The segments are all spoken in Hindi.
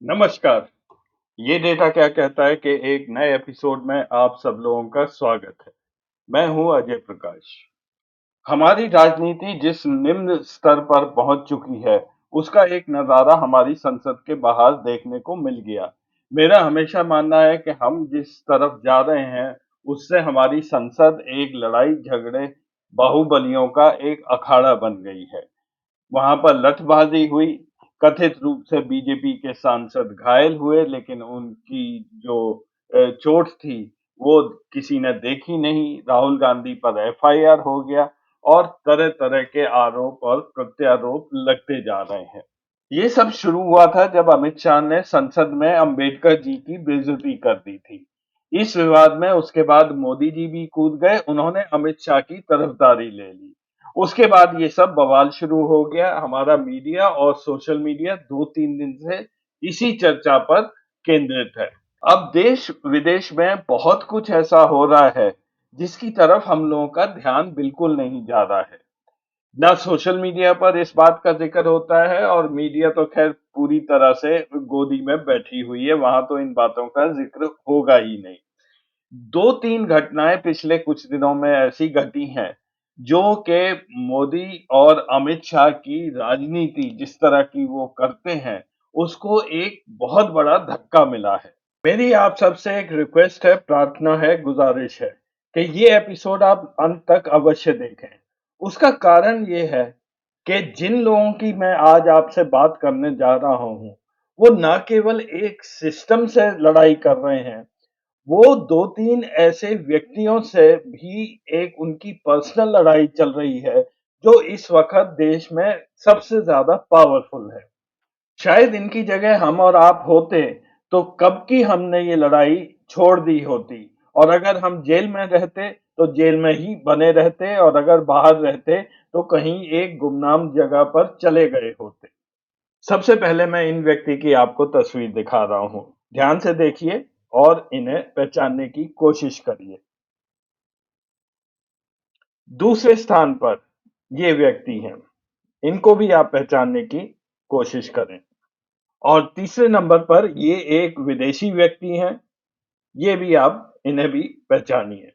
नमस्कार। ये डेटा क्या कहता है कि एक नए एपिसोड में आप सब लोगों का स्वागत है। मैं हूं अजय प्रकाश। हमारी राजनीति जिस निम्न स्तर पर पहुंच चुकी है, उसका एक नजारा हमारी संसद के बाहर देखने को मिल गया। मेरा हमेशा मानना है कि हम जिस तरफ जा रहे हैं, उससे हमारी संसद एक लड़ाई झगड़े बाहुबलियों का एक अखाड़ा बन गई है। वहां पर लठबाजी हुई। कथित रूप से बीजेपी के सांसद घायल हुए, लेकिन उनकी जो चोट थी वो किसी ने देखी नहीं। राहुल गांधी पर एफआईआर हो गया और तरह तरह के आरोप और प्रत्यारोप लगते जा रहे हैं। ये सब शुरू हुआ था जब अमित शाह ने संसद में अंबेडकर जी की बेइज्जती कर दी थी। इस विवाद में उसके बाद मोदी जी भी कूद गए, उन्होंने अमित शाह की तरफदारी ले ली। उसके बाद ये सब बवाल शुरू हो गया। हमारा मीडिया और सोशल मीडिया 2-3 दिन से इसी चर्चा पर केंद्रित है। अब देश विदेश में बहुत कुछ ऐसा हो रहा है जिसकी तरफ हम लोगों का ध्यान बिल्कुल नहीं जा रहा है। ना सोशल मीडिया पर इस बात का जिक्र होता है, और मीडिया तो खैर पूरी तरह से गोदी में बैठी हुई है, वहां तो इन बातों का जिक्र होगा ही नहीं। 2-3 घटनाएं पिछले कुछ दिनों में ऐसी घटी हैं जो कि मोदी और अमित शाह की राजनीति जिस तरह की वो करते हैं, उसको एक बहुत बड़ा धक्का मिला है। मेरी आप सबसे एक रिक्वेस्ट है, प्रार्थना है, गुजारिश है कि ये एपिसोड आप अंत तक अवश्य देखें। उसका कारण ये है कि जिन लोगों की मैं आज आपसे बात करने जा रहा हूँ, वो ना केवल एक सिस्टम से लड़ाई कर रहे हैं, वो 2-3 ऐसे व्यक्तियों से भी एक उनकी पर्सनल लड़ाई चल रही है, जो इस वक़्त देश में सबसे ज़्यादा पावरफुल है। शायद इनकी जगह हम और आप होते तो कब की हमने ये लड़ाई छोड़ दी होती, और अगर हम जेल में रहते तो जेल में ही बने रहते, और अगर बाहर रहते तो कहीं एक गुमनाम जगह पर चले गए होते। सबसे पहले मैं इन व्यक्ति की आपको तस्वीर दिखा रहा हूं। ध्यान से देखिए और इन्हें पहचानने की कोशिश करिए। दूसरे स्थान पर ये व्यक्ति हैं। इनको भी आप पहचानने की कोशिश करें। और तीसरे नंबर पर ये एक विदेशी व्यक्ति हैं, ये भी आप इन्हें भी पहचानिए।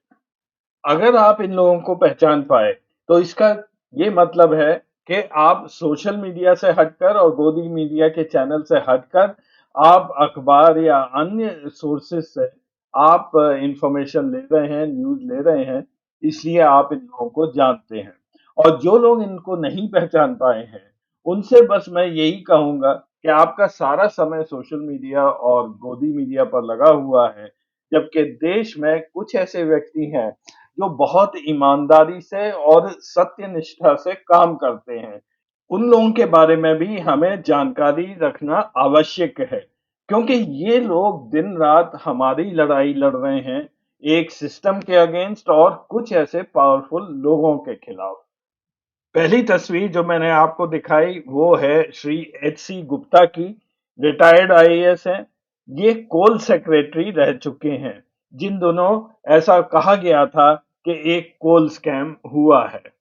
अगर आप इन लोगों को पहचान पाए, तो इसका ये मतलब है कि आप सोशल मीडिया से हटकर और गोदी मीडिया के चैनल से हटकर आप अखबार या अन्य सोर्सेस से आप इंफॉर्मेशन ले रहे हैं, न्यूज़ ले रहे हैं, इसलिए आप इन लोगों को जानते हैं। और जो लोग इनको नहीं पहचान पाए हैं, उनसे बस मैं यही कहूँगा कि आपका सारा समय सोशल मीडिया और गोदी मीडिया पर लगा हुआ है, जबकि देश में कुछ ऐसे व्यक्ति हैं जो बहुत ईमानदारी से और सत्यनिष्ठा से काम करते हैं। उन लोगों के बारे में भी हमें जानकारी रखना आवश्यक है, क्योंकि ये लोग दिन रात हमारी लड़ाई लड़ रहे हैं, एक सिस्टम के अगेंस्ट और कुछ ऐसे पावरफुल लोगों के खिलाफ। पहली तस्वीर जो मैंने आपको दिखाई वो है श्री एच.सी. गुप्ता की। रिटायर्ड आईएएस हैं। ये कोल सेक्रेटरी रह चुके हैं, जिन दोनों ऐसा कहा गया था कि एक कोल स्कैम हुआ है।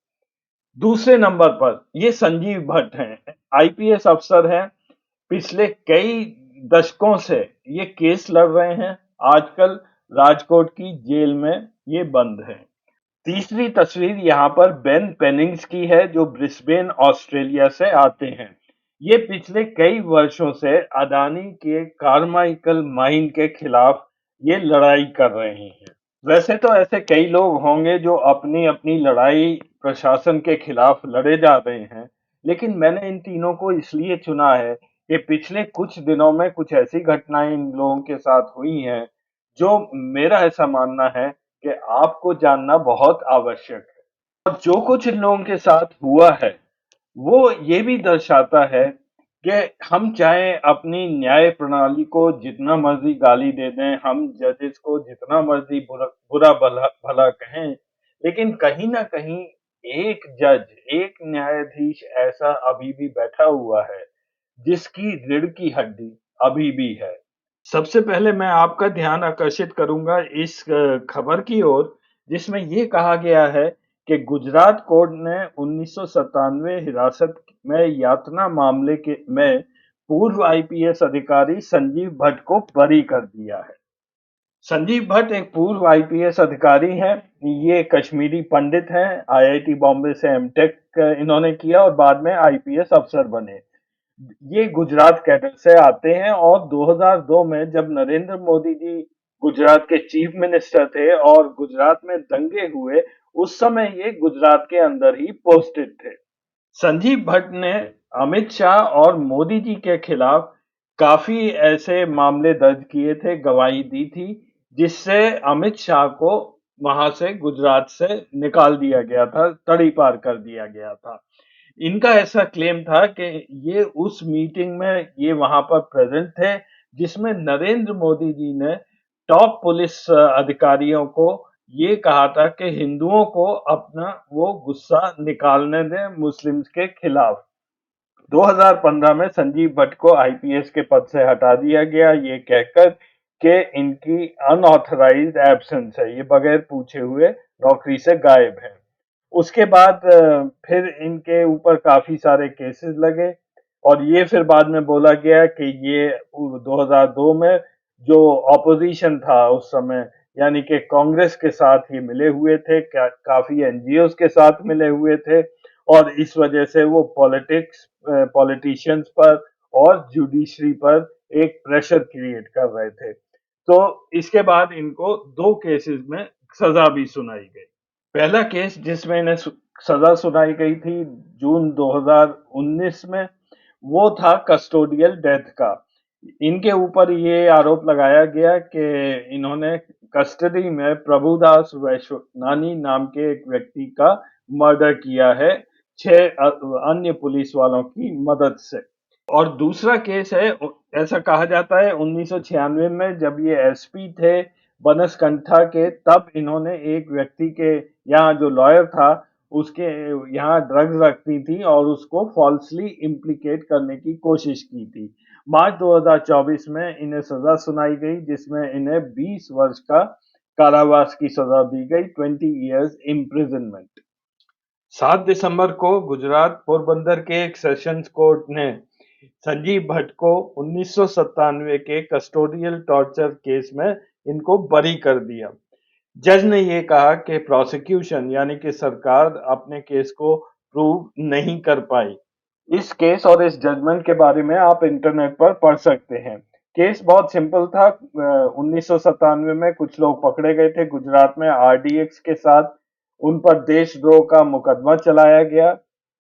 दूसरे नंबर पर ये संजीव भट्ट हैं, आईपीएस अफसर हैं। पिछले कई दशकों से ये केस लड़ रहे हैं। आजकल राजकोट की जेल में ये बंद हैं। तीसरी तस्वीर यहाँ पर बेन पेनिंग्स की है, जो ब्रिस्बेन ऑस्ट्रेलिया से आते हैं। ये पिछले कई वर्षों से अडानी के कार्माइकल माइन के खिलाफ ये लड़ाई कर रहे हैं। वैसे तो ऐसे कई लोग होंगे जो अपनी अपनी लड़ाई प्रशासन के खिलाफ लड़े जा रहे हैं, लेकिन मैंने इन तीनों को इसलिए चुना है कि पिछले कुछ दिनों में कुछ ऐसी घटनाएं इन लोगों के साथ हुई हैं, जो मेरा ऐसा मानना है कि आपको जानना बहुत आवश्यक है। और जो कुछ इन लोगों के साथ हुआ है, वो ये भी दर्शाता है कि हम चाहे अपनी न्याय प्रणाली को जितना मर्जी गाली दे दें, हम जजेस को जितना मर्जी बुरा बुरा भला भला कहें, लेकिन कहीं ना कहीं एक जज, एक न्यायाधीश ऐसा अभी भी बैठा हुआ है जिसकी रीढ़ की हड्डी अभी भी है। सबसे पहले मैं आपका ध्यान आकर्षित करूंगा इस खबर की ओर, जिसमें ये कहा गया है कि गुजरात कोर्ट ने 1997 हिरासत में यातना मामले के में पूर्व आईपीएस अधिकारी संजीव भट्ट को बरी कर दिया है। संजीव भट्ट एक पूर्व आईपीएस अधिकारी हैं। ये कश्मीरी पंडित हैं। आईआईटी बॉम्बे से एमटेक इन्होंने किया और बाद में आईपीएस अफसर बने। ये गुजरात कैडर से आते हैं और 2002 में जब नरेंद्र मोदी जी गुजरात के चीफ मिनिस्टर थे और गुजरात में दंगे हुए, उस समय ये गुजरात के अंदर ही पोस्टेड थे। संजीव भट्ट ने अमित शाह और मोदी जी के खिलाफ काफी ऐसे मामले दर्ज किए थे, गवाही दी थी, जिससे अमित शाह को वहां से गुजरात से निकाल दिया गया था, तड़ी पार कर दिया गया था। इनका ऐसा क्लेम था कि ये उस मीटिंग में ये वहां पर प्रेजेंट थे जिसमें नरेंद्र मोदी जी ने टॉप पुलिस अधिकारियों को ये कहा था कि हिंदुओं को अपना वो गुस्सा निकालने दें मुस्लिम्स के खिलाफ। 2015 में संजीव भट्ट को आईपीएस के पद से हटा दिया गया, ये कहकर कि इनकी अनऑथराइज्ड एब्सेंस है, ये बगैर पूछे हुए नौकरी से गायब है। उसके बाद फिर इनके ऊपर काफी सारे केसेस लगे और ये फिर बाद में बोला गया कि ये 2002 में जो ऑपोजिशन था उस समय, यानी कि कांग्रेस के साथ ये मिले हुए थे, काफी एनजीओज के साथ मिले हुए थे और इस वजह से वो पॉलिटिशियंस पर और जुडिशरी पर एक प्रेशर क्रिएट कर रहे थे। तो इसके बाद इनको दो केसेस में सजा भी सुनाई गई। पहला केस जिसमें इन्हें सजा सुनाई गई थी जून 2019 में, वो था कस्टोडियल डेथ का। इनके ऊपर ये आरोप लगाया गया कि इन्होंने कस्टडी में प्रभुदास वैश्वनानी नाम के एक व्यक्ति का मर्डर किया है 6 अन्य पुलिस वालों की मदद से। और दूसरा केस है, ऐसा कहा जाता है 1996 में जब ये एसपी थे बनसकंठा के, तब इन्होंने एक व्यक्ति के यहाँ जो लॉयर था उसके यहाँ ड्रग्स रखती थी और उसको फॉल्सली इम्प्लीकेट करने की कोशिश की थी। मार्च 2024 में इन्हें सजा सुनाई गई जिसमें इन्हें 20 वर्ष का कारावास की सजा दी गई, 20 इयर्स इम्प्रिजनमेंट। 7 दिसंबर को गुजरात पोरबंदर के एक सेशंस कोर्ट ने संजीव भट्ट को 1997 के कस्टोडियल टॉर्चर केस में इनको बरी कर दिया। जज ने ये कहा कि प्रोसिक्यूशन यानी कि सरकार अपने केस को प्रूव नहीं कर पाई। इस केस और इस जजमेंट के बारे में आप इंटरनेट पर पढ़ सकते हैं। केस बहुत सिंपल था। 1997 में कुछ लोग पकड़े गए थे गुजरात में आरडीएक्स के साथ। उन पर देशद्रोह का मुकदमा चलाया गया।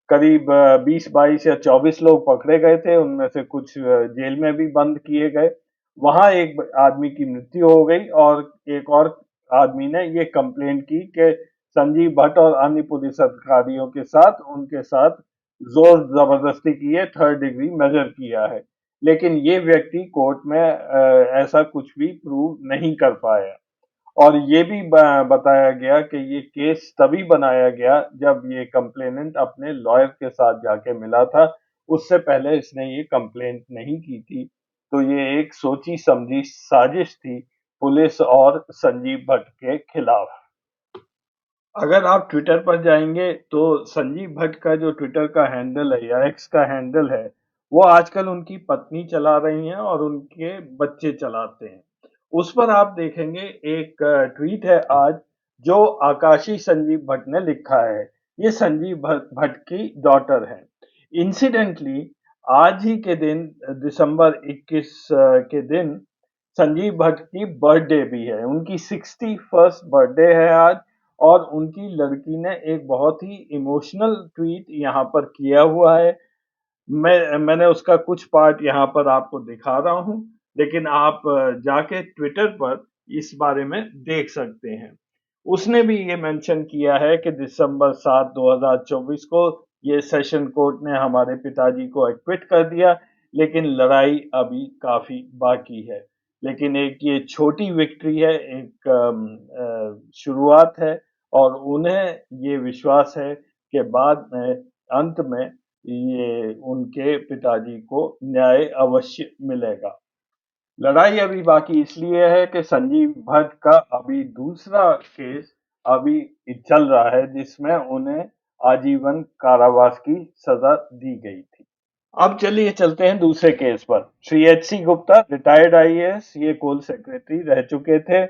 करीब 20, 22 या 24 लोग पकड़े गए थे, उनमें से कुछ जेल में भी बंद किए गए। वहां एक आदमी की मृत्यु हो गई और एक और आदमी ने ये कंप्लेंट की कि संजीव भट्ट और अन्य पुलिस अधिकारियों के साथ उनके साथ जोर जबरदस्ती की है, थर्ड डिग्री मेजर किया है। लेकिन ये व्यक्ति कोर्ट में ऐसा कुछ भी प्रूव नहीं कर पाया और ये भी बताया गया कि ये केस तभी बनाया गया जब ये कंप्लेनेंट अपने लॉयर के साथ जाके मिला था। उससे पहले इसने ये कंप्लेंट नहीं की थी। तो ये एक सोची समझी साजिश थी पुलिस और संजीव भट्ट के खिलाफ। अगर आप ट्विटर पर जाएंगे तो संजीव भट्ट का जो ट्विटर का हैंडल है या एक्स का हैंडल है, वो आजकल उनकी पत्नी चला रही हैं और उनके बच्चे चलाते हैं। उस पर आप देखेंगे एक ट्वीट है आज जो आकाशी संजीव भट्ट ने लिखा है। ये संजीव भट्ट की डॉटर है। इंसिडेंटली आज ही के दिन दिसंबर 21 के दिन संजीव भट्ट की बर्थडे भी है। उनकी 61st बर्थडे है आज और उनकी लड़की ने एक बहुत ही इमोशनल ट्वीट यहाँ पर किया हुआ है। मैंने उसका कुछ पार्ट यहाँ पर आपको दिखा रहा हूँ, लेकिन आप जाके ट्विटर पर इस बारे में देख सकते हैं। उसने भी ये मेंशन किया है कि दिसंबर 7, 2024 को ये सेशन कोर्ट ने हमारे पिताजी को एक्विट कर दिया, लेकिन लड़ाई अभी काफी बाकी है। लेकिन एक ये छोटी विक्ट्री है, एक शुरुआत है और उन्हें ये विश्वास है कि बाद में अंत में ये उनके पिताजी को न्याय अवश्य मिलेगा। लड़ाई अभी बाकी इसलिए है कि संजीव भट्ट का अभी दूसरा केस अभी चल रहा है जिसमें उन्हें आजीवन कारावास की सजा दी गई थी। अब चलिए चलते हैं दूसरे केस पर। श्री एच.सी. गुप्ता रिटायर्ड आईएएस, ये कोल सेक्रेटरी रह चुके थे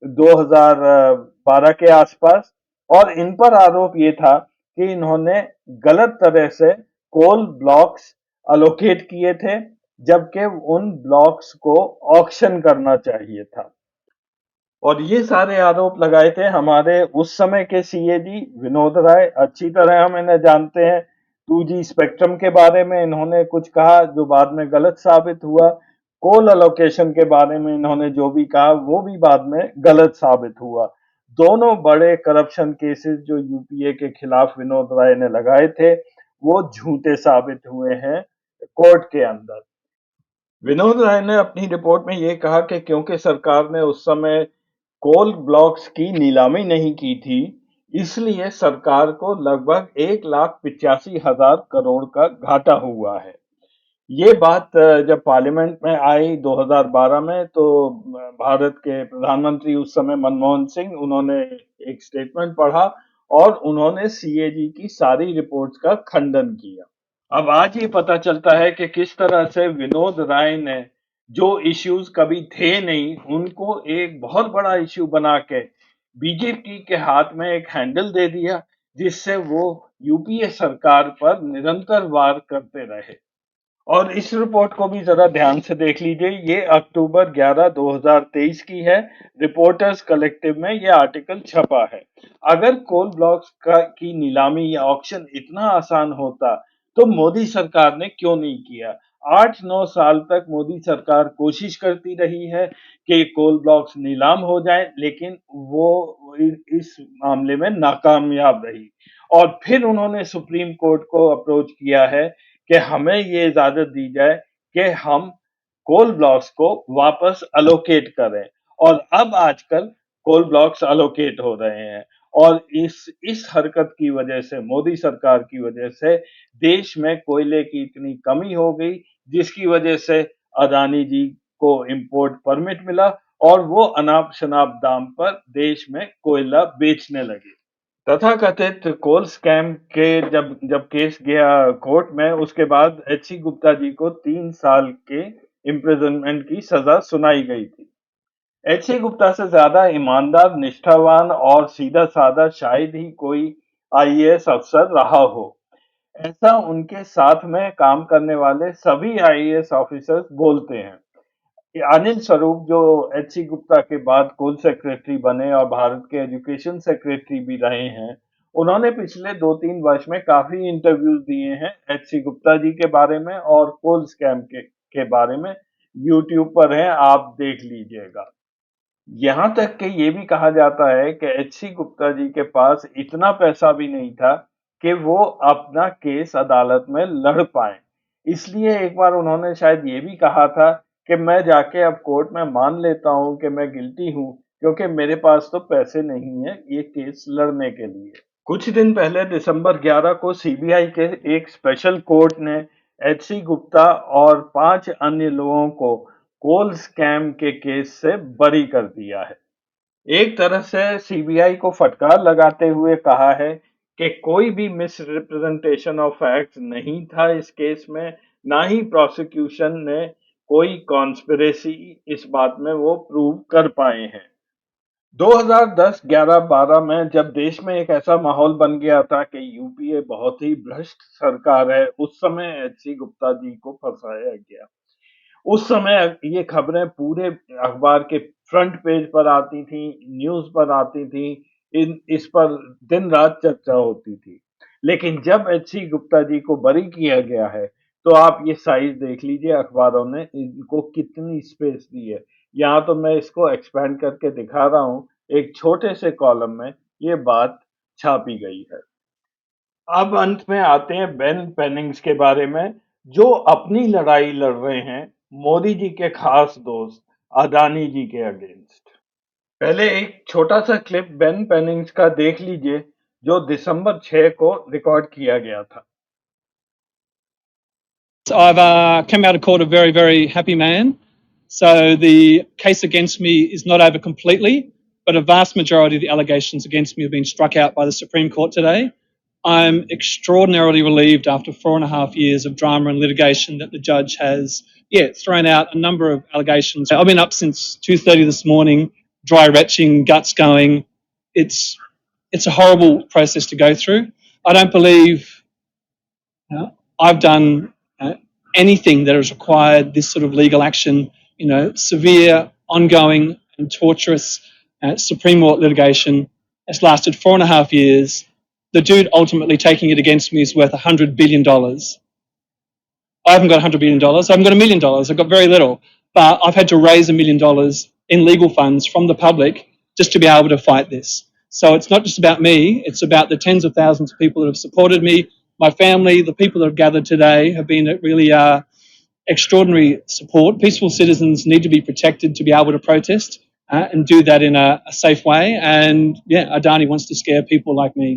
2012 के आसपास, और इन पर आरोप ये था कि इन्होंने गलत तरह से कोल ब्लॉक्स अलोकेट किए थे, जबकि उन ब्लॉक्स को ऑक्शन करना चाहिए था। और ये सारे आरोप लगाए थे हमारे उस समय के सीएजी विनोद राय। अच्छी तरह हम इन्हें जानते हैं। 2G स्पेक्ट्रम के बारे में इन्होंने कुछ कहा जो बाद में गलत साबित हुआ। कोल अलोकेशन के बारे में इन्होंने जो भी कहा वो भी बाद में गलत साबित हुआ। दोनों बड़े करप्शन केसेस जो यूपीए के खिलाफ विनोद राय ने लगाए थे वो झूठे साबित हुए हैं कोर्ट के अंदर। विनोद राय ने अपनी रिपोर्ट में ये कहा कि क्योंकि सरकार ने उस समय कोल ब्लॉक्स की नीलामी नहीं की थी, इसलिए सरकार को लगभग 1,85,000 करोड़ का घाटा हुआ है। ये बात जब पार्लियामेंट में आई 2012 में, तो भारत के प्रधानमंत्री उस समय मनमोहन सिंह, उन्होंने एक स्टेटमेंट पढ़ा और उन्होंने सीएजी की सारी रिपोर्ट्स का खंडन किया। अब आज ये पता चलता है कि किस तरह से विनोद राय ने जो इश्यूज कभी थे नहीं उनको एक बहुत बड़ा इश्यू बना के बीजेपी के हाथ में एक हैंडल दे दिया, जिससे वो यूपीए सरकार पर निरंतर वार करते रहे। और इस रिपोर्ट को भी जरा ध्यान से देख लीजिए। ये अक्टूबर 11 2023 की है। रिपोर्टर्स कलेक्टिव में ये आर्टिकल छपा है। अगर कोल ब्लॉक्स की नीलामी या ऑक्शन इतना आसान होता तो मोदी सरकार ने क्यों नहीं किया? 8-9 साल तक मोदी सरकार कोशिश करती रही है कि कोल ब्लॉक्स नीलाम हो जाए, लेकिन वो इस मामले में नाकामयाब रही। और फिर उन्होंने सुप्रीम कोर्ट को अप्रोच किया है कि हमें ये इजाजत दी जाए कि हम कोल ब्लॉक्स को वापस अलोकेट करें। और अब आजकल कोल ब्लॉक्स अलोकेट हो रहे हैं। और इस हरकत की वजह से, मोदी सरकार की वजह से, देश में कोयले की इतनी कमी हो गई, जिसकी वजह से अदानी जी को इंपोर्ट परमिट मिला और वो अनाप शनाप दाम पर देश में कोयला बेचने लगे। तथाकथित कोल स्कैम के जब जब केस गया कोर्ट में, उसके बाद एच.सी. गुप्ता जी को 3 साल के इम्प्रिजनमेंट की सजा सुनाई गई थी। एच.सी. गुप्ता से ज्यादा ईमानदार, निष्ठावान और सीधा साधा शायद ही कोई आईएएस अफसर रहा हो, ऐसा उनके साथ में काम करने वाले सभी आईएएस ऑफिसर्स बोलते हैं। अनिल स्वरूप जो एच.सी. गुप्ता के बाद कोल सेक्रेटरी बने और भारत के एजुकेशन सेक्रेटरी भी रहे हैं, उन्होंने पिछले 2-3 वर्ष में काफी इंटरव्यूज दिए हैं एच.सी. गुप्ता जी के बारे में और कोल स्कैम के बारे में। यूट्यूब पर है, आप देख लीजिएगा। यहाँ तक कि ये भी कहा जाता है कि एच.सी. गुप्ता जी के पास इतना पैसा भी नहीं था कि वो अपना केस अदालत में लड़ पाए। इसलिए एक बार उन्होंने शायद ये भी कहा था कि मैं जाके अब कोर्ट में मान लेता हूँ कि मैं गिल्टी हूँ, क्योंकि मेरे पास तो पैसे नहीं है ये केस लड़ने के लिए। कुछ दिन पहले दिसंबर 11 को सीबीआई के एक स्पेशल कोर्ट ने एच.सी. गुप्ता और 5 अन्य लोगों को कोल स्कैम के केस से बरी कर दिया है। एक तरह से सीबीआई को फटकार लगाते हुए कहा है कि कोई भी मिस रिप्रेजेंटेशन ऑफ फैक्ट्स नहीं था इस केस में, ना ही प्रोसिक्यूशन ने कोई कॉन्स्पिरेसी इस बात में वो प्रूव कर पाए हैं। 2010, 11, 12 में जब देश में एक ऐसा माहौल बन गया था कि यूपीए बहुत ही भ्रष्ट सरकार है, उस समय एच.सी. गुप्ता जी को फंसाया गया। उस समय ये खबरें पूरे अखबार के फ्रंट पेज पर आती थी, न्यूज पर आती थी, इस पर दिन रात चर्चा होती थी। लेकिन जब एच.सी. गुप्ता जी को बरी किया गया है, तो आप ये साइज देख लीजिए, अखबारों ने इनको कितनी स्पेस दी है। यहाँ तो मैं इसको एक्सपैंड करके दिखा रहा हूँ, एक छोटे से कॉलम में ये बात छापी गई है। अब अंत में आते हैं बेन पेनिंग्स के बारे में, जो अपनी लड़ाई लड़ रहे हैं मोदी जी के खास दोस्त अदानी जी के अगेंस्ट। पहले एक छोटा सा क्लिप बेन पेनिंग्स का देख लीजिए, जो दिसंबर 6 को रिकॉर्ड किया गया था। I've come out of court a very, very happy man. So the case against me is not over completely, but a vast majority of the allegations against me have been struck out by the Supreme Court today. I'm extraordinarily relieved after 4.5 years of drama and litigation that the judge has, thrown out a number of allegations. I've been up since 2:30 this morning, dry retching, guts going. It's a horrible process to go through. I don't believe I've done anything that has required this sort of legal action, severe, ongoing and torturous Supreme Court litigation. It's lasted 4.5 years. The dude ultimately taking it against me is worth $100 billion. I haven't got $100 billion. I haven't got $1 million. I've got very little. But I've had to raise $1 million in legal funds from the public just to be able to fight this. So it's not just about me. It's about the tens of thousands of people that have supported me, my family, the people that have gathered today have been really extraordinary support. Peaceful citizens need to be protected to be able to protest and do that in a safe way. And Adani wants to scare people like me.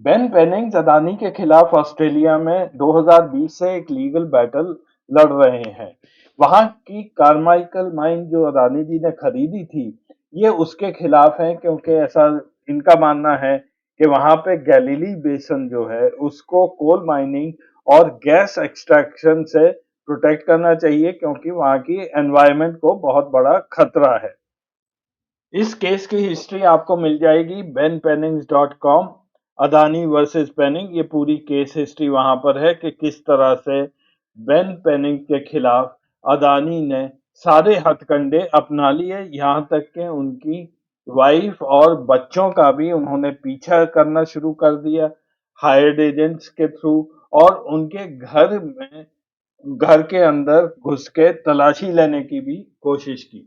Ben Pennings Adani के खिलाफ ऑस्ट्रेलिया में 2020 से एक लीगल बैटल लड़ रहे हैं। वहां की कारमाइकल माइन जो अदानी जी ने खरीदी थी, ये उसके खिलाफ है, क्योंकि ऐसा इनका मानना है कि वहां पे गैलीली बेसन जो है उसको कोल माइनिंग और गैस एक्सट्रैक्शन से प्रोटेक्ट करना चाहिए, क्योंकि वहां की एनवायरनमेंट को बहुत बड़ा खतरा है। इस केस की हिस्ट्री आपको मिल जाएगी benpennings.com, अदानी वर्सेस पेनिंग। ये पूरी केस हिस्ट्री वहां पर है कि किस तरह से बेन पेनिंग के खिलाफ अदानी ने सारे हथकंडे अपना लिए, यहां तक कि उनकी वाइफ और बच्चों का भी उन्होंने पीछा करना शुरू कर दिया हायर्ड एजेंट्स के थ्रू, और उनके घर के अंदर घुस के तलाशी लेने की भी कोशिश की।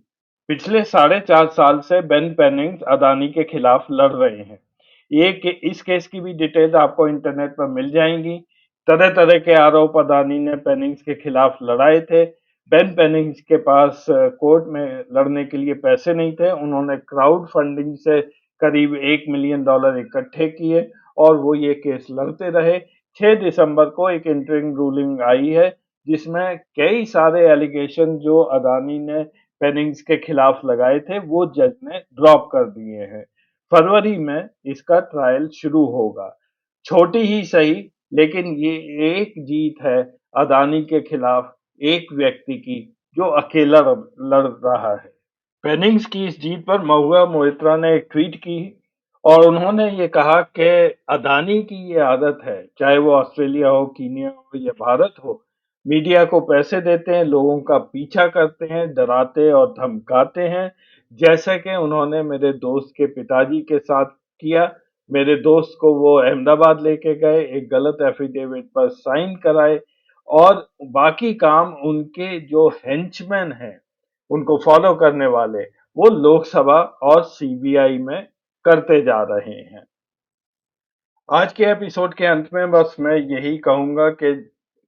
पिछले 4.5 साल से बेन पेनिंग्स अदानी के खिलाफ लड़ रहे हैं। इस केस की भी डिटेल आपको इंटरनेट पर मिल जाएंगी। तरह तरह के आरोप अदानी ने पेनिंग्स के खिलाफ लड़ाए थे। बेन पेनिंग्स के पास कोर्ट में लड़ने के लिए पैसे नहीं थे। उन्होंने क्राउड फंडिंग से करीब $1 मिलियन इकट्ठे किए और वो ये केस लड़ते रहे। 6 दिसंबर को एक इंटरिम रूलिंग आई है, जिसमें कई सारे एलिगेशन जो अदानी ने पेनिंग्स के खिलाफ लगाए थे वो जज ने ड्रॉप कर दिए हैं। फरवरी में इसका ट्रायल शुरू होगा। छोटी ही सही, लेकिन ये एक जीत है अदानी के खिलाफ एक व्यक्ति की जो अकेला लड़ रहा है। पेनिंग्स की इस जीत पर महुआ मोइत्रा ने एक ट्वीट की और उन्होंने ये कहा कि अदानी की ये आदत है, चाहे वो ऑस्ट्रेलिया हो, कीनिया हो या भारत हो, मीडिया को पैसे देते हैं, लोगों का पीछा करते हैं, डराते और धमकाते हैं, जैसे कि उन्होंने मेरे दोस्त के पिताजी के साथ किया। मेरे दोस्त को वो अहमदाबाद लेके गए, एक गलत एफिडेविट पर साइन कराए और बाकी काम उनके जो हेंचमैन हैं, उनको फॉलो करने वाले, वो लोकसभा और सीबीआई में करते जा रहे हैं। आज के एपिसोड के अंत में बस मैं यही कहूंगा कि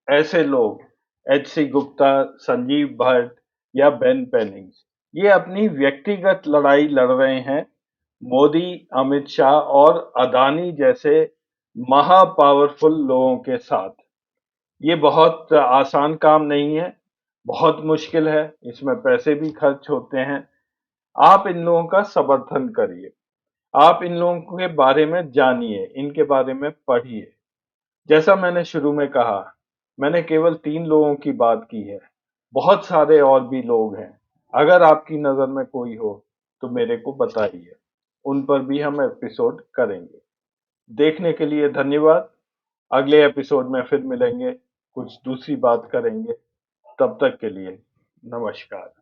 ऐसे लोग एच.सी. गुप्ता, संजीव भट्ट या बेन पेनिंग्स, ये अपनी व्यक्तिगत लड़ाई लड़ रहे हैं मोदी, अमित शाह और अदानी जैसे महा पावरफुल लोगों के साथ। ये बहुत आसान काम नहीं है, बहुत मुश्किल है, इसमें पैसे भी खर्च होते हैं। आप इन लोगों का समर्थन करिए, आप इन लोगों के बारे में जानिए, इनके बारे में पढ़िए। जैसा मैंने शुरू में कहा, मैंने केवल 3 लोगों की बात की है, बहुत सारे और भी लोग हैं। अगर आपकी नज़र में कोई हो तो मेरे को बताइए, उन पर भी हम एपिसोड करेंगे। देखने के लिए धन्यवाद। अगले एपिसोड में फिर मिलेंगे, कुछ दूसरी बात करेंगे। तब तक के लिए नमस्कार।